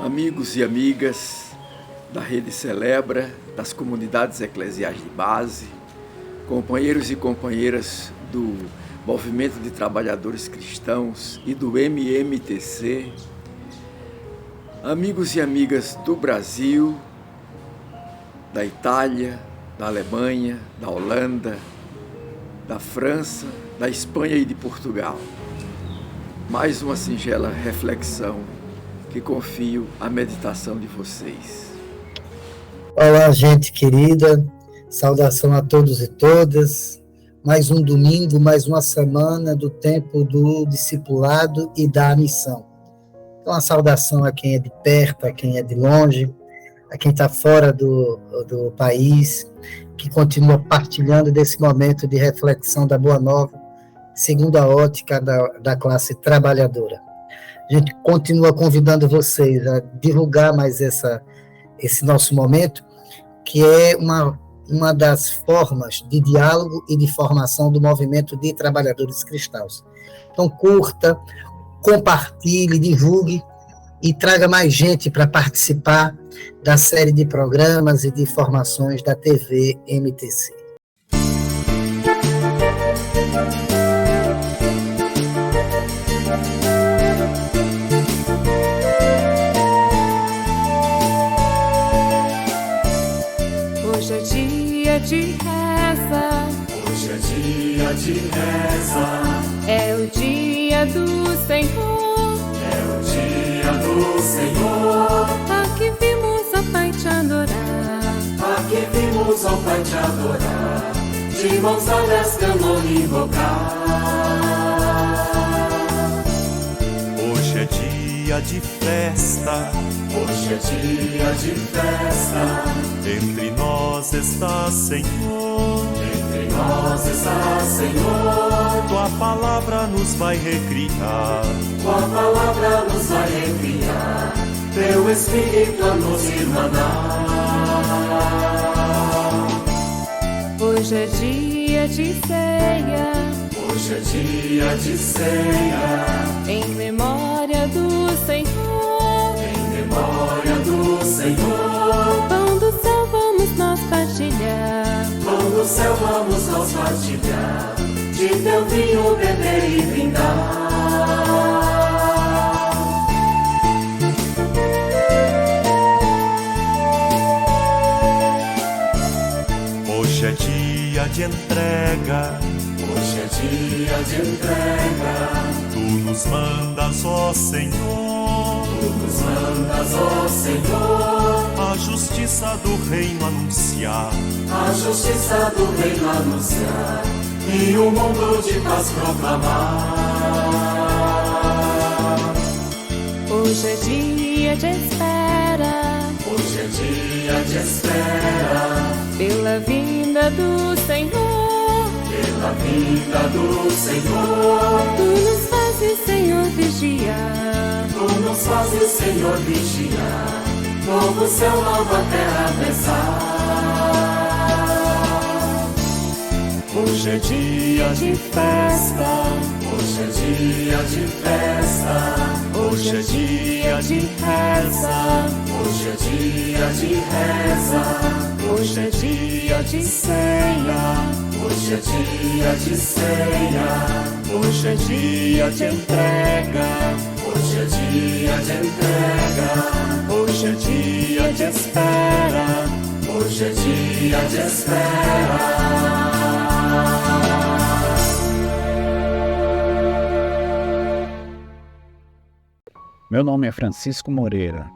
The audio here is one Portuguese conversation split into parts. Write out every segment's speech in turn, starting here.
Amigos e amigas da Rede Celebra, das comunidades eclesiais de base, companheiros e companheiras do Movimento de Trabalhadores Cristãos e do MMTC, amigos e amigas do Brasil, da Itália, da Alemanha, da Holanda, da França, da Espanha e de Portugal. Mais uma singela reflexão que confio à meditação de vocês. Olá, gente querida, saudação a todos e todas. Mais um domingo, mais uma semana do tempo do discipulado e da missão. Então, a saudação a quem é de perto, a quem é de longe, a quem está fora do país, que continua partilhando desse momento de reflexão da Boa Nova, segundo a ótica da classe trabalhadora. A gente continua convidando vocês a divulgar mais esse nosso momento, que é uma das formas de diálogo e de formação do movimento de trabalhadores cristãos. Então, curta, compartilhe, divulgue e traga mais gente para participar da série de programas e de formações da TV MTC. Hoje é dia de reza. Hoje é dia de reza. É o dia do Senhor. É o dia do Senhor. Aqui vimos ao Pai te adorar. Aqui vimos ao Pai te adorar. De mãos dadas clamor invocar. Hoje é dia de festa. Hoje é dia de festa. Entre nós está, Senhor. Entre nós está, Senhor. Tua palavra nos vai recriar. Tua palavra nos vai recriar. Teu Espírito a nos irmanar. Hoje é dia de ceia. Hoje é dia de ceia. Em memória do Senhor. Em memória do Senhor. Pão do céu vamos nós partilhar. Pão do céu vamos nós partilhar. De teu vinho beber e brindar. Hoje é dia de entrega. Hoje é dia de entrega. Tu nos mandas, ó Senhor. Tu nos mandas, ó Senhor. A justiça do reino anunciar. A justiça do reino anunciar. E o mundo de paz proclamar. Hoje é dia de espera. Hoje é dia de espera. Pela vinda do Senhor. Pela vinda do Senhor. Tu nos fazes, Senhor, vigiar. Tu nos fazes, Senhor, vigiar. Novo céu, nova terra pensar. Hoje é dia de festa. Hoje é dia de festa. Hoje é dia de reza. Hoje é dia de reza. Hoje é dia de ceia. Hoje é dia de ceia. Hoje é dia de entrega. Hoje é dia de entrega. Hoje é dia de espera. Hoje é dia de espera. Meu nome é Francisco Moreira.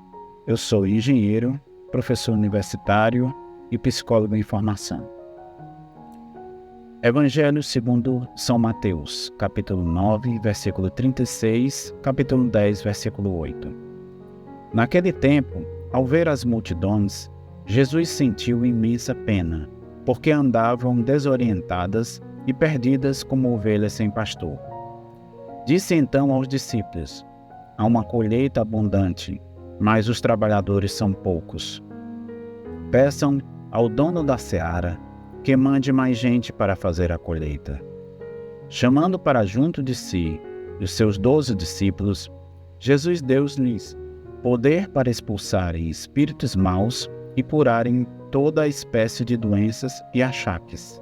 Eu sou engenheiro, professor universitário e psicólogo em formação. Evangelho segundo São Mateus, capítulo 9, versículo 36, capítulo 10, versículo 8. Naquele tempo, ao ver as multidões, Jesus sentiu imensa pena, porque andavam desorientadas e perdidas como ovelhas sem pastor. Disse então aos discípulos: há uma colheita abundante, mas os trabalhadores são poucos. Peçam ao dono da seara que mande mais gente para fazer a colheita. Chamando para junto de si os seus 12 discípulos, Jesus deu-lhes poder para expulsarem espíritos maus e curarem toda a espécie de doenças e achaques.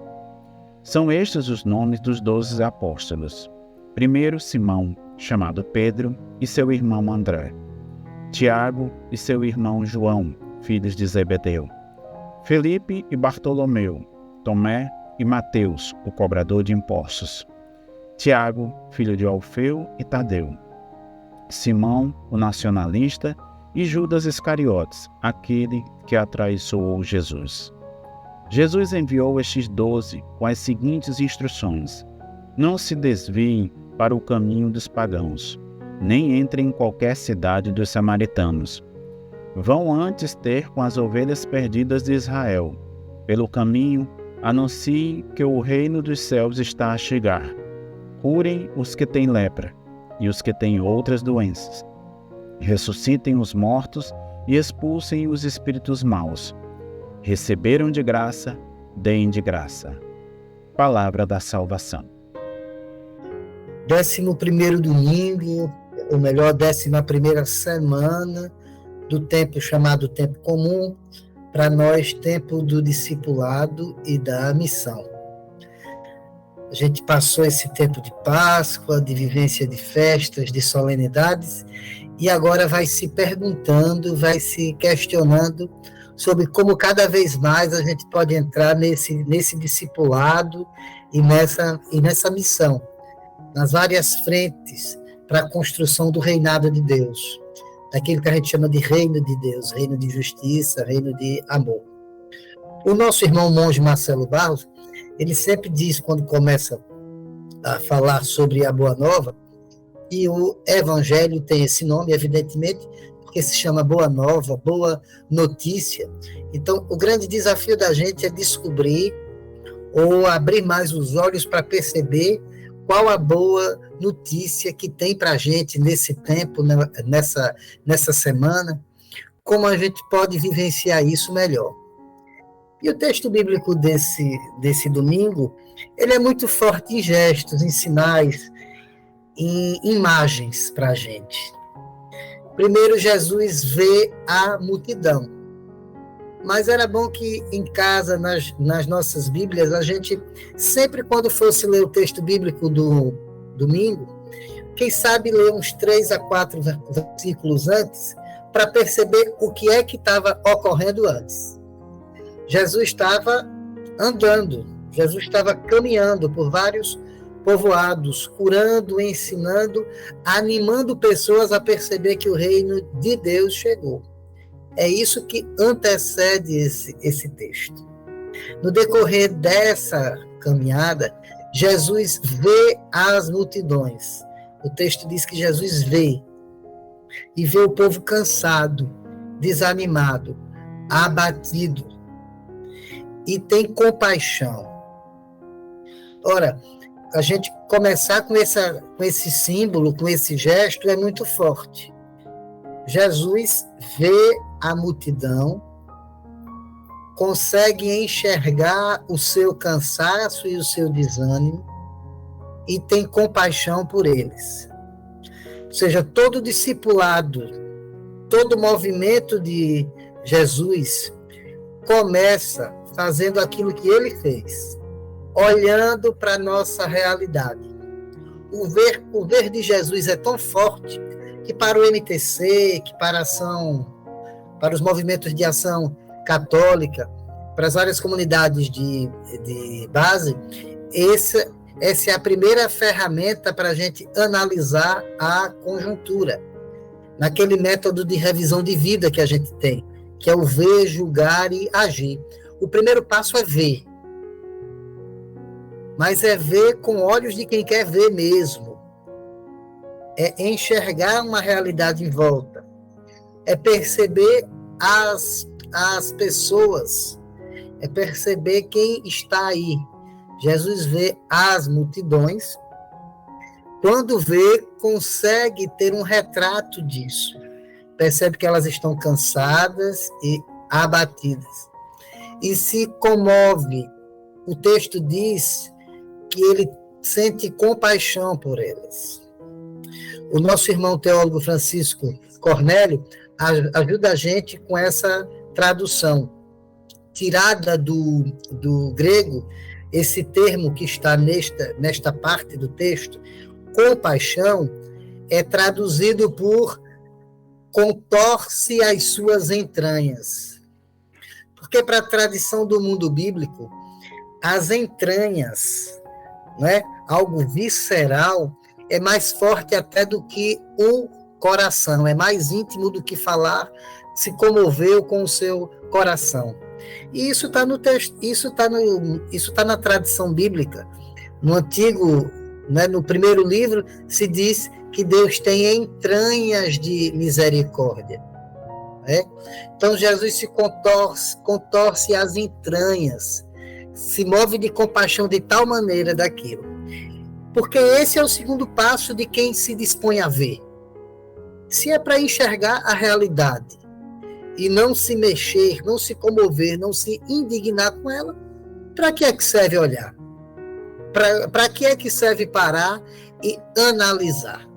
São estes os nomes dos 12 apóstolos. Primeiro, Simão, chamado Pedro, e seu irmão André. Tiago e seu irmão João, filhos de Zebedeu. Felipe e Bartolomeu. Tomé e Mateus, o cobrador de impostos. Tiago, filho de Alfeu e Tadeu. Simão, o nacionalista, e Judas Iscariotes, aquele que atraiçoou Jesus. Jesus enviou estes 12 com as seguintes instruções: não se desviem para o caminho dos pagãos, nem entrem em qualquer cidade dos samaritanos. Vão antes ter com as ovelhas perdidas de Israel. Pelo caminho, anunciem que o reino dos céus está a chegar. Curem os que têm lepra e os que têm outras doenças. Ressuscitem os mortos e expulsem os espíritos maus. Receberam de graça, deem de graça. Palavra da salvação. 11º domingo, ou melhor, 11ª semana do tempo chamado tempo comum, para nós, tempo do discipulado e da missão. A gente passou esse tempo de Páscoa, de vivência de festas, de solenidades, e agora vai se perguntando, vai se questionando sobre como cada vez mais a gente pode entrar nesse discipulado e nessa missão, nas várias frentes para a construção do reinado de Deus, daquilo que a gente chama de reino de Deus, reino de justiça, reino de amor. O nosso irmão monge Marcelo Barros, ele sempre diz, quando começa a falar sobre a Boa Nova, e o Evangelho tem esse nome, evidentemente, porque se chama Boa Nova, Boa Notícia. Então, o grande desafio da gente é descobrir ou abrir mais os olhos para perceber qual a boa notícia que tem para a gente nesse tempo, nessa semana, como a gente pode vivenciar isso melhor. E o texto bíblico desse domingo, ele é muito forte em gestos, em sinais, em imagens para a gente. Primeiro, Jesus vê a multidão. Mas era bom que em casa, nas nossas Bíblias, a gente, sempre quando fosse ler o texto bíblico do domingo, quem sabe ler uns 3 a 4 versículos antes, para perceber o que é que estava ocorrendo antes. Jesus estava andando, Jesus estava caminhando por vários povoados, curando, ensinando, animando pessoas a perceber que o reino de Deus chegou. É isso que antecede esse texto. No decorrer dessa caminhada, Jesus vê as multidões. O texto diz que Jesus vê, e vê o povo cansado, desanimado, abatido, e tem compaixão. Ora, a gente começar com esse símbolo, com esse gesto, é muito forte. Jesus vê a multidão, consegue enxergar o seu cansaço e o seu desânimo e tem compaixão por eles. Ou seja, todo discipulado, todo movimento de Jesus começa fazendo aquilo que ele fez, olhando para a nossa realidade. O ver de Jesus é tão forte que para o MTC, que para os movimentos de ação católica, para as várias comunidades de base, essa é a primeira ferramenta para a gente analisar a conjuntura, naquele método de revisão de vida que a gente tem, que é o ver, julgar e agir. O primeiro passo é ver, mas é ver com olhos de quem quer ver mesmo, é enxergar uma realidade em volta, é perceber as pessoas, é perceber quem está aí. Jesus vê as multidões, quando vê, consegue ter um retrato disso, percebe que elas estão cansadas e abatidas, e se comove. O texto diz que ele sente compaixão por elas. O nosso irmão teólogo Francisco Cornélio ajuda a gente com essa tradução. Tirada do grego, esse termo que está nesta parte do texto, compaixão, é traduzido por contorce as suas entranhas. Porque para a tradição do mundo bíblico, as entranhas, né, algo visceral, é mais forte até do que o coração, é mais íntimo do que falar, se comoveu com o seu coração. E isso está no texto, isso tá na tradição bíblica. No antigo, né, no primeiro livro, se diz que Deus tem entranhas de misericórdia. Né? Então Jesus se contorce as entranhas, se move de compaixão de tal maneira daquilo. Porque esse é o segundo passo de quem se dispõe a ver. Se é para enxergar a realidade e não se mexer, não se comover, não se indignar com ela, para que é que serve olhar? Para que é que serve parar e analisar?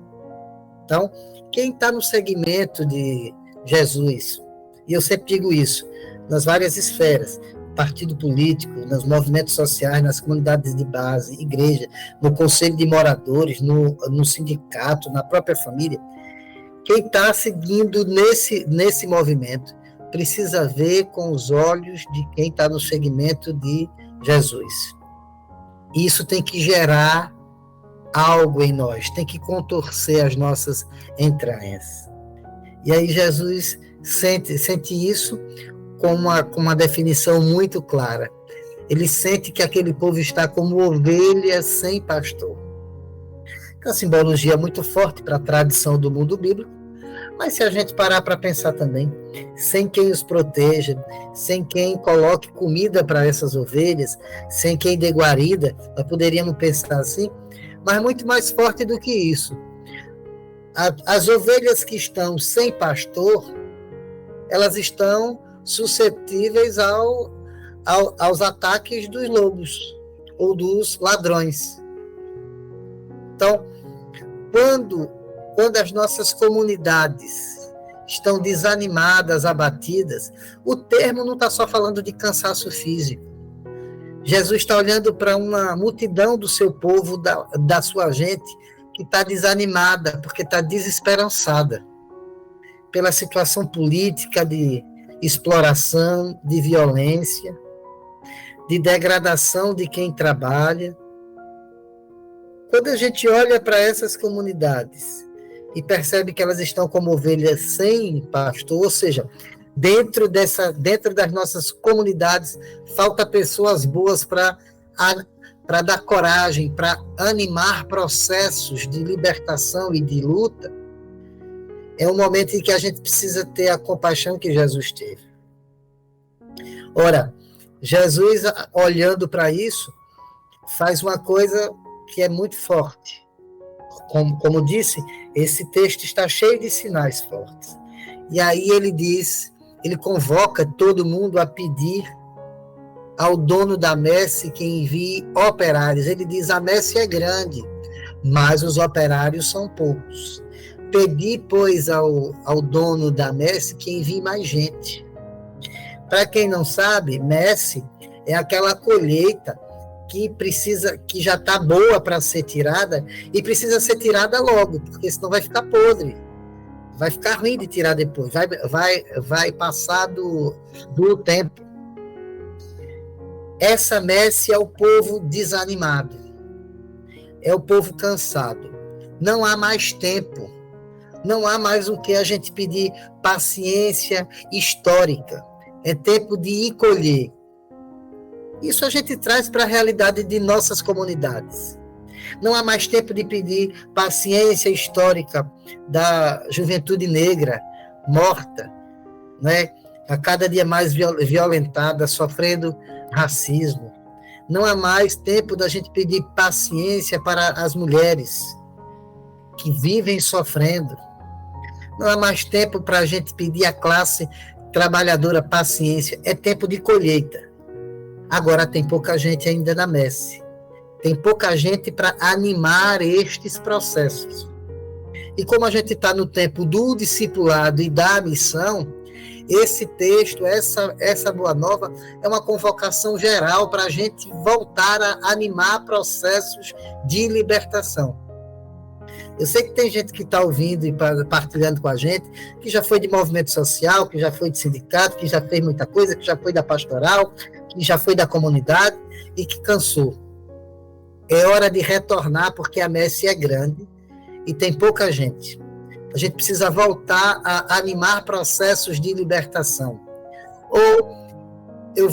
Então, quem está no segmento de Jesus, e eu sempre digo isso, nas várias esferas, partido político, nos movimentos sociais, nas comunidades de base, igreja, no conselho de moradores, no sindicato, na própria família, quem está seguindo nesse movimento precisa ver com os olhos de quem está no segmento de Jesus. Isso tem que gerar algo em nós, tem que contorcer as nossas entranhas. E aí Jesus sente isso com uma definição muito clara. Ele sente que aquele povo está como ovelha sem pastor. É uma simbologia muito forte para a tradição do mundo bíblico, mas se a gente parar para pensar também, sem quem os proteja, sem quem coloque comida para essas ovelhas, sem quem dê guarida, nós poderíamos pensar assim, mas muito mais forte do que isso. As ovelhas que estão sem pastor, elas estão suscetíveis aos ataques dos lobos ou dos ladrões. Então, quando as nossas comunidades estão desanimadas, abatidas, o termo não está só falando de cansaço físico. Jesus está olhando para uma multidão do seu povo, da sua gente, que está desanimada, porque está desesperançada pela situação política de exploração, de violência, de degradação de quem trabalha. Quando a gente olha para essas comunidades e percebe que elas estão como ovelhas sem pastor, ou seja, dentro das nossas comunidades falta pessoas boas para dar coragem, para animar processos de libertação e de luta, é um momento em que a gente precisa ter a compaixão que Jesus teve. Ora, Jesus, olhando para isso, faz uma coisa que é muito forte. Como disse, esse texto está cheio de sinais fortes. E aí ele convoca todo mundo a pedir ao dono da messe que envie operários. Ele diz, a messe é grande, mas os operários são poucos. Pedi, pois, ao dono da messe que envie mais gente. Para quem não sabe, messe é aquela colheita que já está boa para ser tirada e precisa ser tirada logo, porque senão vai ficar podre. Vai ficar ruim de tirar depois, vai passar do tempo. Essa messe é o povo desanimado, é o povo cansado. Não há mais tempo, não há mais o que a gente pedir paciência histórica. É tempo de ir colher. Isso a gente traz para a realidade de nossas comunidades. Não há mais tempo de pedir paciência histórica da juventude negra, morta, né? A cada dia mais violentada, sofrendo racismo. Não há mais tempo da gente pedir paciência para as mulheres que vivem sofrendo. Não há mais tempo para a gente pedir à classe trabalhadora paciência. É tempo de colheita. Agora tem pouca gente ainda na messe. Tem pouca gente para animar estes processos. E como a gente está no tempo do discipulado e da missão, esse texto, essa boa nova, é uma convocação geral para a gente voltar a animar processos de libertação. Eu sei que tem gente que está ouvindo e partilhando com a gente, que já foi de movimento social, que já foi de sindicato, que já fez muita coisa, que já foi da pastoral, que já foi da comunidade e que cansou. É hora de retornar, porque a messe é grande e tem pouca gente. A gente precisa voltar a animar processos de libertação. Ou eu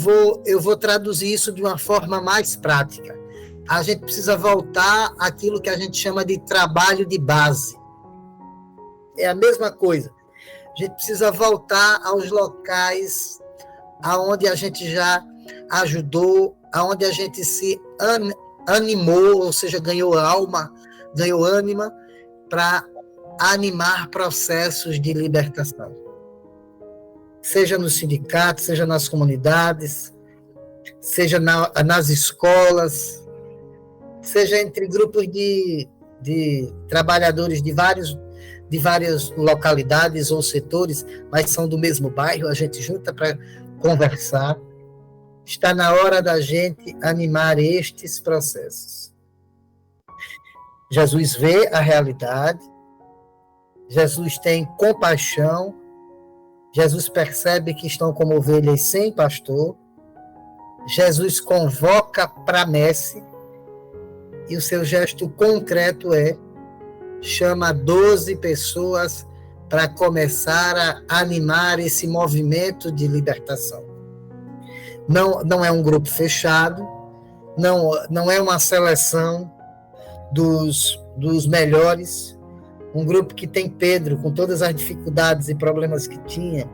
vou traduzir isso de uma forma mais prática. A gente precisa voltar àquilo que a gente chama de trabalho de base. É a mesma coisa. A gente precisa voltar aos locais aonde a gente já ajudou, aonde a gente se animou, ou seja, ganhou alma, ganhou ânima, para animar processos de libertação. Seja nos sindicatos, seja nas comunidades, seja nas escolas, seja entre grupos de trabalhadores de várias localidades ou setores, mas são do mesmo bairro, a gente junta para conversar. Está na hora da gente animar estes processos. Jesus vê a realidade, Jesus tem compaixão, Jesus percebe que estão como ovelhas sem pastor, Jesus convoca para a messe, e o seu gesto concreto chama 12 pessoas para começar a animar esse movimento de libertação. Não é um grupo fechado, não é uma seleção dos melhores, um grupo que tem Pedro, com todas as dificuldades e problemas que tinha,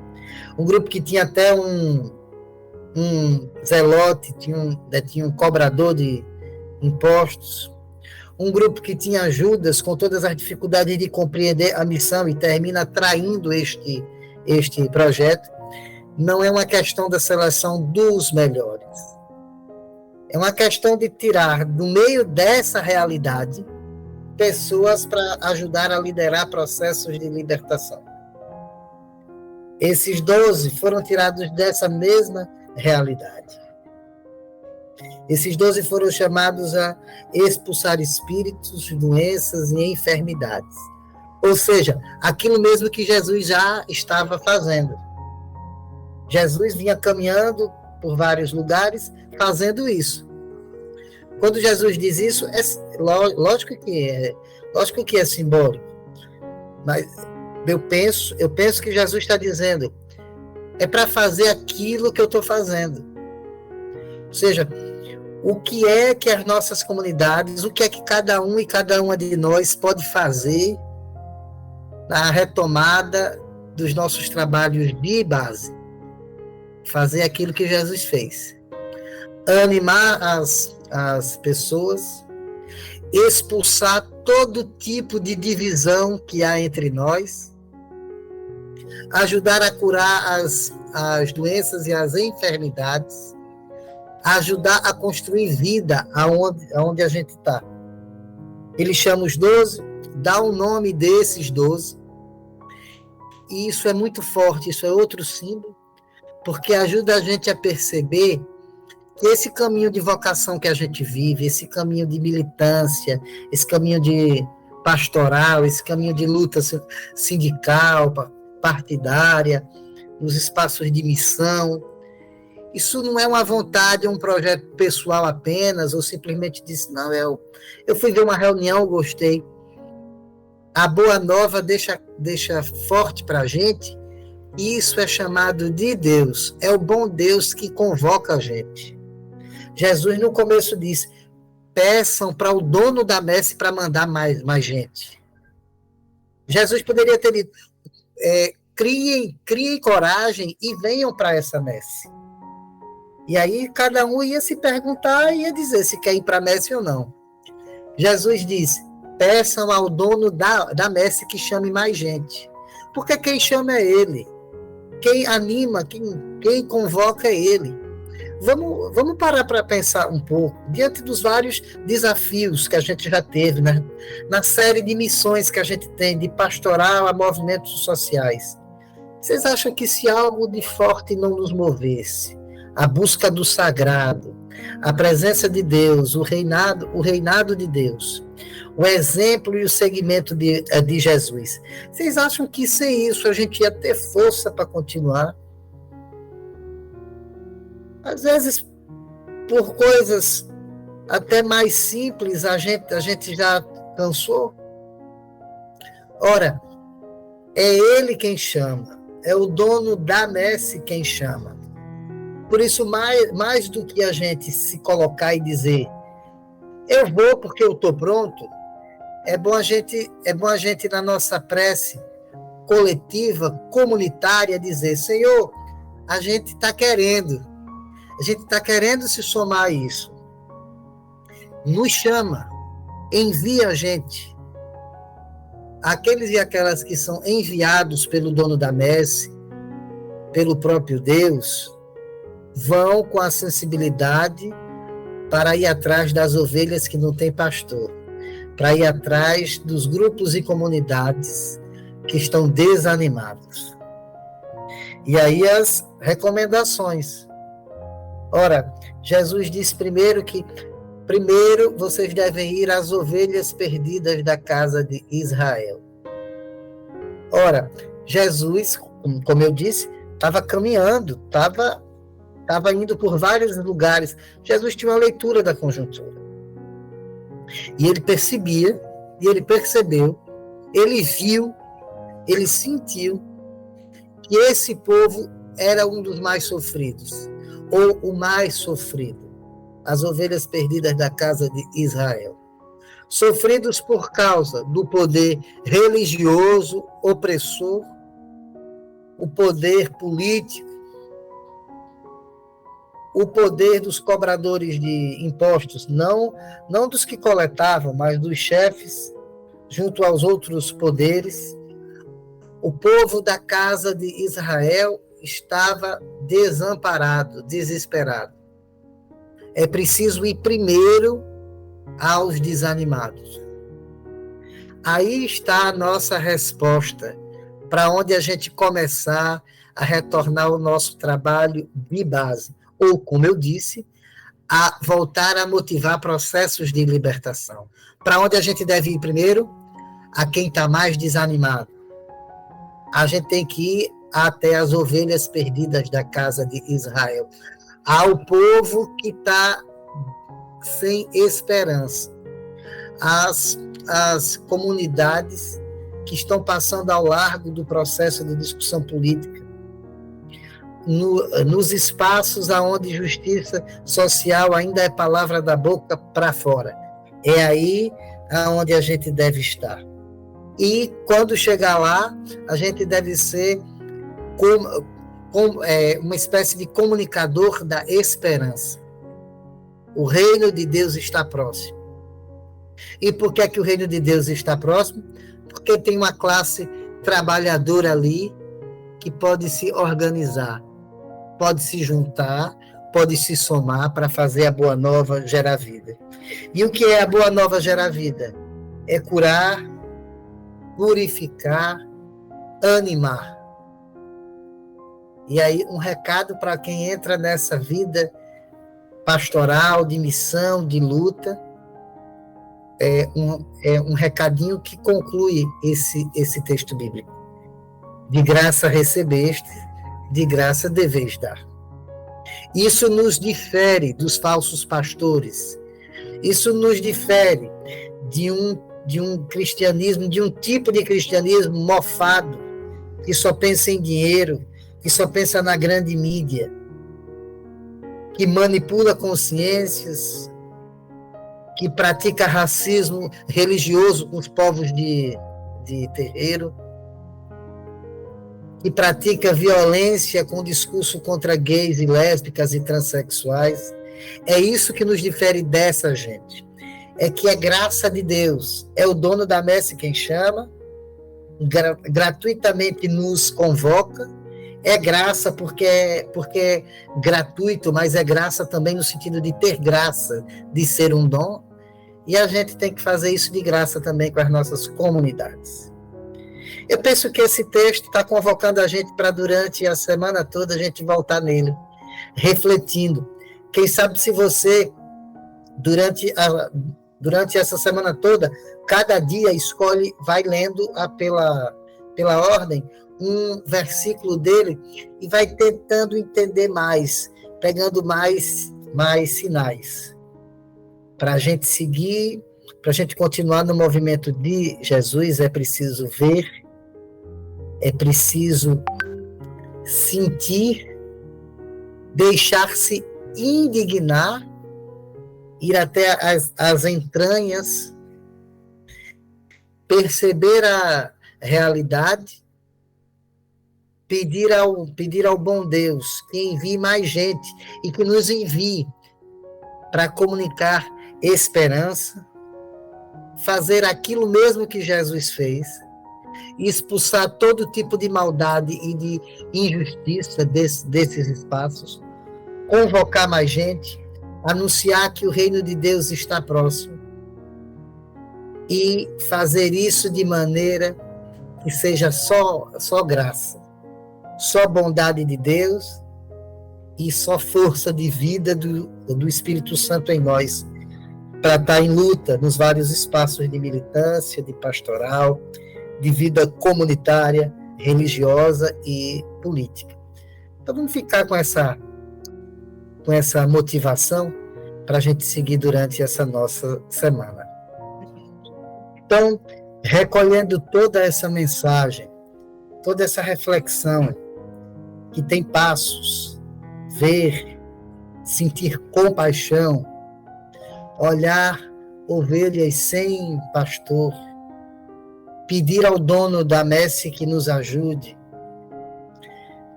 um grupo que tinha até um zelote, tinha um cobrador de impostos, um grupo que tinha Judas, com todas as dificuldades de compreender a missão e termina traindo este projeto. Não é uma questão da seleção dos melhores. É uma questão de tirar do meio dessa realidade pessoas para ajudar a liderar processos de libertação. Esses 12 foram tirados dessa mesma realidade. Esses 12 foram chamados a expulsar espíritos, doenças e enfermidades. Ou seja, aquilo mesmo que Jesus já estava fazendo. Jesus vinha caminhando por vários lugares fazendo isso. Quando Jesus diz isso, lógico que é simbólico. Mas eu penso que Jesus está dizendo, é para fazer aquilo que eu estou fazendo. Ou seja, o que é que as nossas comunidades, o que é que cada um e cada uma de nós pode fazer na retomada dos nossos trabalhos de base? Fazer aquilo que Jesus fez. Animar as pessoas, expulsar todo tipo de divisão que há entre nós, ajudar a curar as doenças e as enfermidades, ajudar a construir vida aonde a gente está. Ele chama os 12, dá o nome desses 12, e isso é muito forte, isso é outro símbolo, porque ajuda a gente a perceber que esse caminho de vocação que a gente vive, esse caminho de militância, esse caminho de pastoral, esse caminho de luta sindical, partidária, nos espaços de missão, isso não é uma vontade, é um projeto pessoal apenas, ou simplesmente disse, não, eu fui ver uma reunião, gostei. A boa nova deixa forte para a gente, e isso é chamado de Deus, é o bom Deus que convoca a gente. Jesus no começo disse, peçam para o dono da messe para mandar mais gente. Jesus poderia ter dito, criem coragem e venham para essa messe. E aí cada um ia se perguntar e ia dizer se quer ir para a messe ou não. Jesus disse, peçam ao dono da messe que chame mais gente. Porque quem chama é ele. Quem anima, quem convoca é ele. Vamos parar para pensar um pouco, diante dos vários desafios que a gente já teve, né? Na série de missões que a gente tem, de pastoral a movimentos sociais. Vocês acham que se algo de forte não nos movesse, a busca do sagrado, a presença de Deus, o reinado de Deus, o exemplo e o seguimento de Jesus, vocês acham que sem isso a gente ia ter força para continuar? Às vezes, por coisas até mais simples, a gente já cansou. Ora, é Ele quem chama, é o dono da messe quem chama. Por isso, mais do que a gente se colocar e dizer, eu vou porque eu estou pronto, é bom a gente, na nossa prece coletiva, comunitária, dizer, Senhor, a gente está querendo se somar a isso. Nos chama, envia a gente. Aqueles e aquelas que são enviados pelo dono da messe, pelo próprio Deus, vão com a sensibilidade para ir atrás das ovelhas que não têm pastor, para ir atrás dos grupos e comunidades que estão desanimados. E aí as recomendações. Ora, Jesus diz primeiro vocês devem ir às ovelhas perdidas da casa de Israel. Ora, Jesus, como eu disse, estava caminhando, estava indo por vários lugares. Jesus tinha uma leitura da conjuntura. E ele percebia, e ele percebeu, ele viu, ele sentiu que esse povo era um dos mais sofridos, ou o mais sofrido, as ovelhas perdidas da casa de Israel. Sofridos por causa do poder religioso, opressor, o poder político, o poder dos cobradores de impostos, não dos que coletavam, mas dos chefes, junto aos outros poderes. O povo da casa de Israel estava desamparado, desesperado. É preciso ir primeiro aos desanimados. Aí está a nossa resposta, para onde a gente começar a retornar o nosso trabalho de base. Ou, como eu disse, a voltar a motivar processos de libertação. Para onde a gente deve ir primeiro? A quem está mais desanimado. A gente tem que ir até as ovelhas perdidas da casa de Israel. Ao povo que está sem esperança. As comunidades que estão passando ao largo do processo de discussão política. Nos espaços onde justiça social ainda é palavra da boca para fora. É aí onde a gente deve estar. E quando chegar lá, a gente deve ser uma espécie de comunicador da esperança. O reino de Deus está próximo. E por que é que o reino de Deus está próximo? Porque tem uma classe trabalhadora ali que pode se organizar, pode se juntar, pode se somar para fazer a Boa Nova gerar vida. E o que é a Boa Nova gerar vida? É curar, purificar, animar. E aí um recado para quem entra nessa vida pastoral, de missão, de luta, é um recadinho que conclui esse texto bíblico. De graça recebeste, de graça deveis dar. Isso nos difere dos falsos pastores. Isso nos difere de um cristianismo, de um tipo de cristianismo mofado, que só pensa em dinheiro, que só pensa na grande mídia, que manipula consciências, que pratica racismo religioso com os povos de terreiro, que pratica violência com discurso contra gays e lésbicas e transexuais. É isso que nos difere dessa gente. É que é graça de Deus. É o dono da messe quem chama, gratuitamente nos convoca. É graça porque é gratuito, mas é graça também no sentido de ter graça, de ser um dom. E a gente tem que fazer isso de graça também com as nossas comunidades. Eu penso que esse texto está convocando a gente para durante a semana toda a gente voltar nele, refletindo. Quem sabe se você, durante essa semana toda, cada dia escolhe, vai lendo pela ordem, um versículo dele e vai tentando entender mais, pegando mais sinais. Para a gente seguir, para a gente continuar no movimento de Jesus, é preciso ver, é preciso sentir, deixar-se indignar, ir até as entranhas, perceber a realidade, pedir ao bom Deus que envie mais gente e que nos envie para comunicar esperança, fazer aquilo mesmo que Jesus fez, expulsar todo tipo de maldade e de injustiça desses espaços, convocar mais gente, anunciar que o reino de Deus está próximo e fazer isso de maneira que seja só graça, só bondade de Deus e só força de vida do Espírito Santo em nós, para estar em luta nos vários espaços de militância, de pastoral, de vida comunitária, religiosa e política. Então vamos ficar com essa motivação para a gente seguir durante essa nossa semana. Então, recolhendo toda essa mensagem, toda essa reflexão, que tem passos, ver, sentir compaixão, olhar ovelhas sem pastor, pedir ao dono da messe que nos ajude,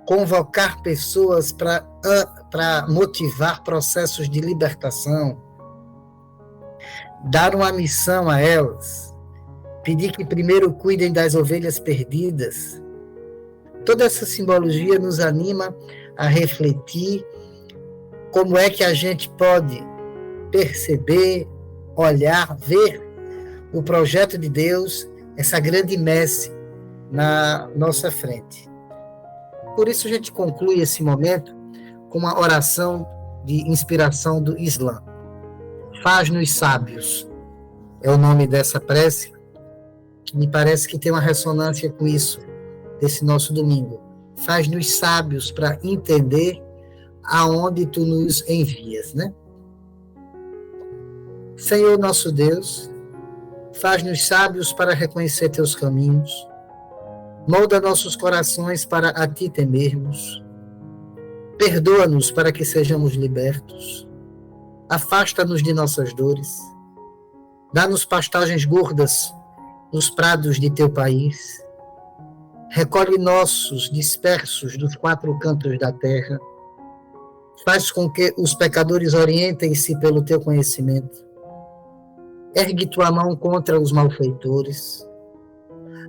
convocar pessoas para motivar processos de libertação, dar uma missão a elas, pedir que primeiro cuidem das ovelhas perdidas. Toda essa simbologia nos anima a refletir como é que a gente pode perceber, olhar, ver o projeto de Deus, essa grande messe na nossa frente. Por isso a gente conclui esse momento com uma oração de inspiração do Islã. Faz-nos sábios, é o nome dessa prece, que me parece que tem uma ressonância com isso, desse nosso domingo. Faz-nos sábios para entender aonde tu nos envias, né? Senhor nosso Deus, faz-nos sábios para reconhecer teus caminhos, molda nossos corações para a ti temermos, perdoa-nos para que sejamos libertos, afasta-nos de nossas dores, dá-nos pastagens gordas nos prados de teu país, recolhe nossos dispersos dos 4 cantos da terra, faz com que os pecadores orientem-se pelo teu conhecimento, ergue tua mão contra os malfeitores,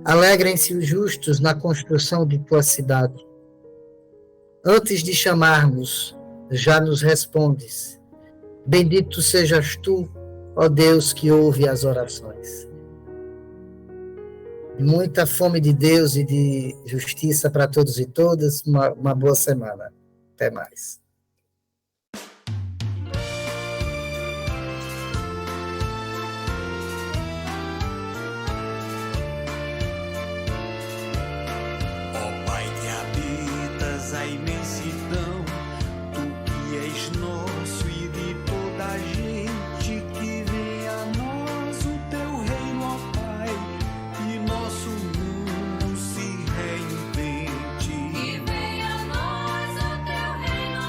alegrem-se os justos na construção de tua cidade. Antes de chamarmos, já nos respondes. Bendito sejas tu, ó Deus, que ouve as orações. Muita fome de Deus e de justiça para todos e todas. Uma boa semana. Até mais. A imensidão, tu que és nosso e de toda a gente, que venha a nós o teu reino, ó Pai, e nosso mundo se reinvente. Que venha a nós o teu reino, ó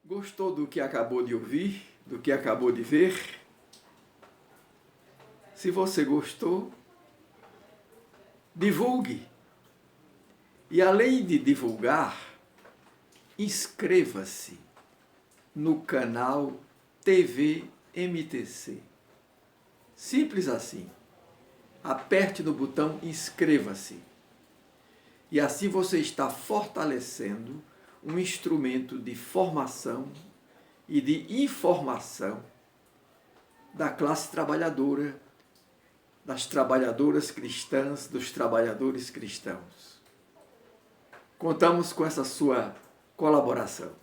Gostou do que acabou de ouvir, do que acabou de ver? Se você gostou, divulgue. E além de divulgar, inscreva-se no canal TV MTC. Simples assim. Aperte no botão inscreva-se. E assim você está fortalecendo um instrumento de formação e de informação da classe trabalhadora, das trabalhadoras cristãs, dos trabalhadores cristãos. Contamos com essa sua colaboração.